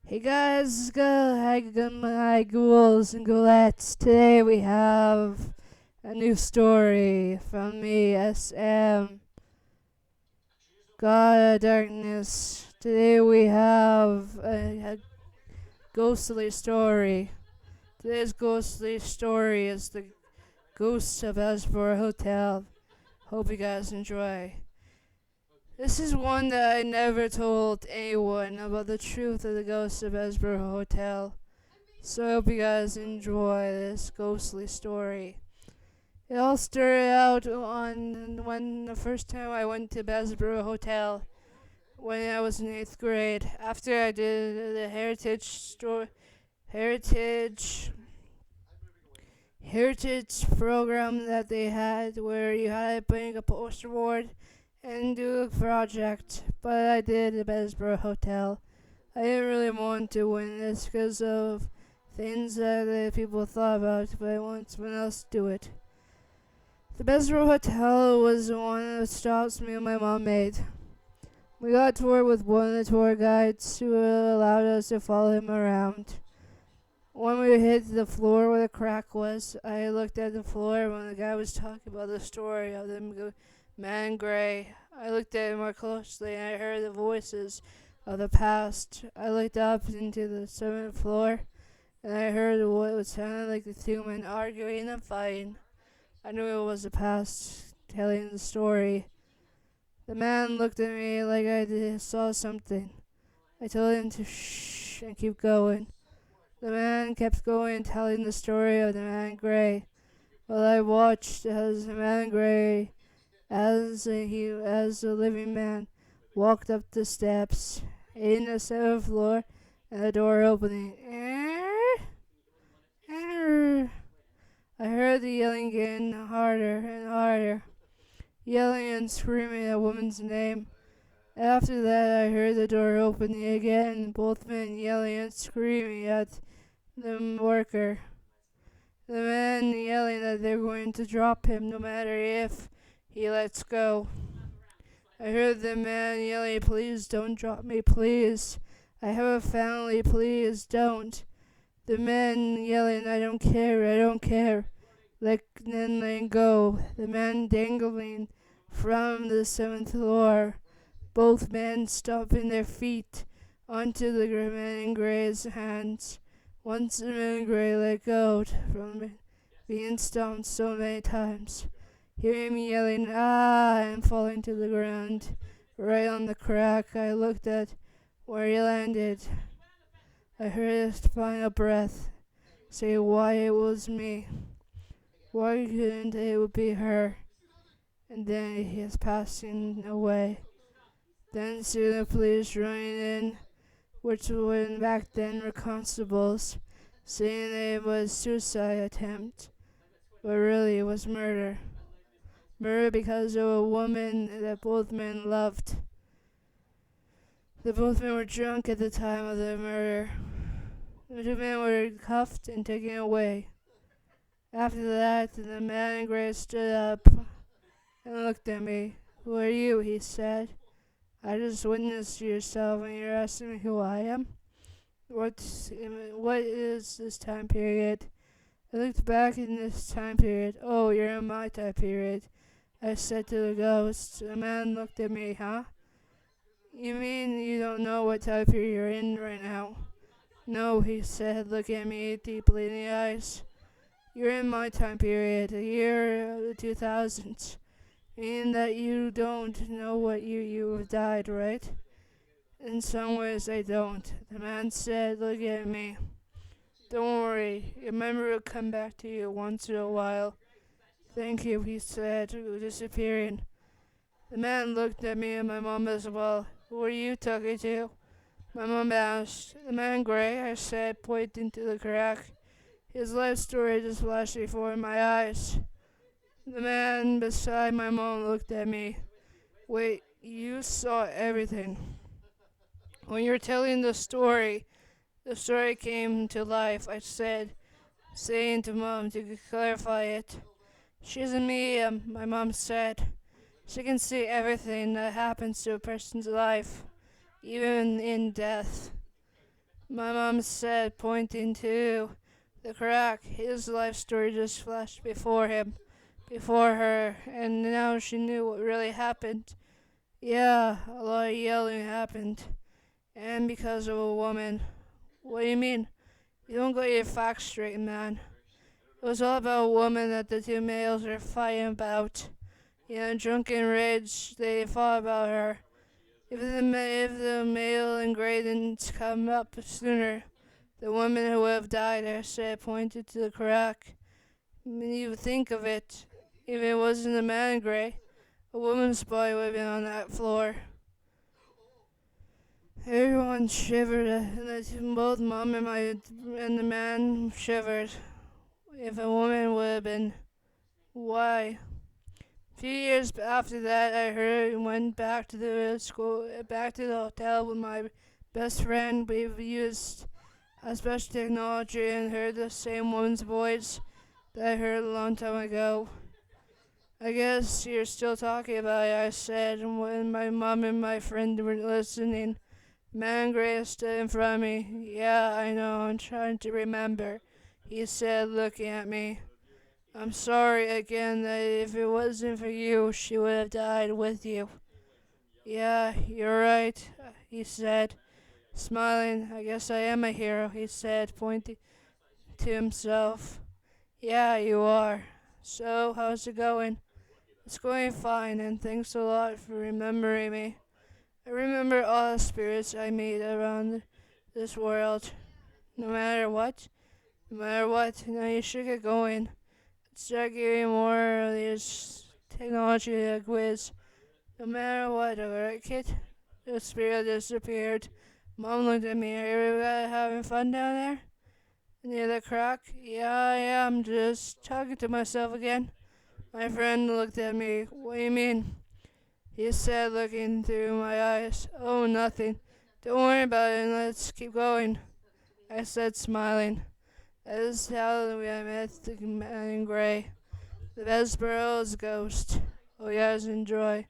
Hey guys, hi ghouls and ghoulettes. Today we have a new story from me, SM, God of Darkness. Today we have a ghostly story. Today's ghostly story is the ghost of Bessborough Hotel. Hope you guys enjoy. This is one that I never told anyone about the truth of the ghost of Bessborough Hotel. So I hope you guys enjoy this ghostly story. It all started out on when the first time I went to Bessborough Hotel when I was in 8th grade. After I did the heritage program that they had where you had to bring a poster board and do a project. But I did the Bessborough Hotel. I didn't really want to win this because of things that people thought about, but I wanted someone else to do it. The Bessborough Hotel was the one of the stops me and my mom made. We got a tour with one of the tour guides who allowed us to follow him around. When we hit the floor where the crack was, I looked at the floor when the guy was talking about the story of the man in gray. I looked at it more closely and I heard the voices of the past. I looked up into the 7th floor and I heard what sounded like the two men arguing and fighting. I knew it was the past telling the story. The man looked at me like saw something. I told him to shh and keep going. The man kept going, telling the story of the man in gray, while I watched as the man in gray, as the living man, walked up the steps, hitting the 7th floor, and the door opening. I heard the yelling getting harder and harder, yelling and screaming a woman's name. After that, I heard the door opening again, both men yelling and screaming at the worker. The men yelling that they're going to drop him no matter if he lets go. I heard the man yelling, "Please don't drop me, please. I have a family, please don't." The men yelling, "I don't care, I don't care." Then letting go. The man dangling from the 7th floor. Both men stomping their feet onto the man in gray's hands. Once the man in gray let go from being stomped so many times, hearing me yelling, "Ah!" and falling to the ground. Right on the crack, I looked at where he landed. I heard his final breath say why it was me. Why couldn't it be her? And then he is passing away. Then soon the police running in, which when back then were constables, saying it was suicide attempt, but really it was murder. Murder because of a woman that both men loved. The both men were drunk at the time of the murder. The two men were cuffed and taken away. After that, the man in gray stood up and looked at me. "Who are you?" he said. "I just witnessed yourself and you're asking me who I am? What is this time period?" I looked back in this time period. "Oh, you're in my time period," I said to the ghost. The man looked at me. "Huh? You mean you don't know what time period you're in right now?" "No," he said, looking at me deeply in the eyes. "You're in my time period, the year of the 2000s. Meaning that you don't know what year you have died, right?" "In some ways I don't," the man said, looking at me. "Don't worry, your memory will come back to you once in a while." "Thank you," he said, disappearing. The man looked at me and my mom as well. "Who are you talking to?" my mom asked. "The man in gray," I said, pointing to the crack. His life story just flashed before my eyes. The man beside my mom looked at me. "Wait, you saw everything?" "When you're telling the story came to life," I said, saying to Mom to clarify it. "She's a medium," my mom said. "She can see everything that happens to a person's life, even in death." My mom said, pointing to the crack. His life story just flashed before her, and now she knew what really happened. Yeah, a lot of yelling happened, and because of a woman. What do you mean? You don't get your facts straight, man. It was all about a woman that the two males were fighting about. In drunken rage, they fought about her. If the male in grey didn't come up sooner, the woman would have died, I said, pointed to the crack. When you think of it, if it wasn't a man in grey, a woman's body would have been on that floor. Everyone shivered, and both Mom and the man shivered. If a woman would have been, why? A few years after that, I heard and went back to the hotel with my best friend. We've used a special technology and heard the same woman's voice that I heard a long time ago. I guess you're still talking about it, I said, when my mom and my friend were listening. Man Gray stood in front of me. Yeah, I know, I'm trying to remember, he said, looking at me. I'm sorry again that if it wasn't for you, she would have died with you. Yeah, you're right, he said, smiling. I guess I am a hero, he said, pointing to himself. Yeah, you are. So, how's it going? It's going fine, and thanks a lot for remembering me. I remember all the spirits I meet around this world. No matter what, now you should get going. Start giving more of this technology a quiz. No matter what, alright, kid? The spirit disappeared. Mom looked at me. Are you having fun down there? Near the crack? Yeah, I am. Just talking to myself again. My friend looked at me. What do you mean? He said, looking through my eyes. Oh, nothing. Don't worry about it and let's keep going, I said, smiling. That is how we met the man in grey. The Bessborough's ghost. Oh, yes, enjoy.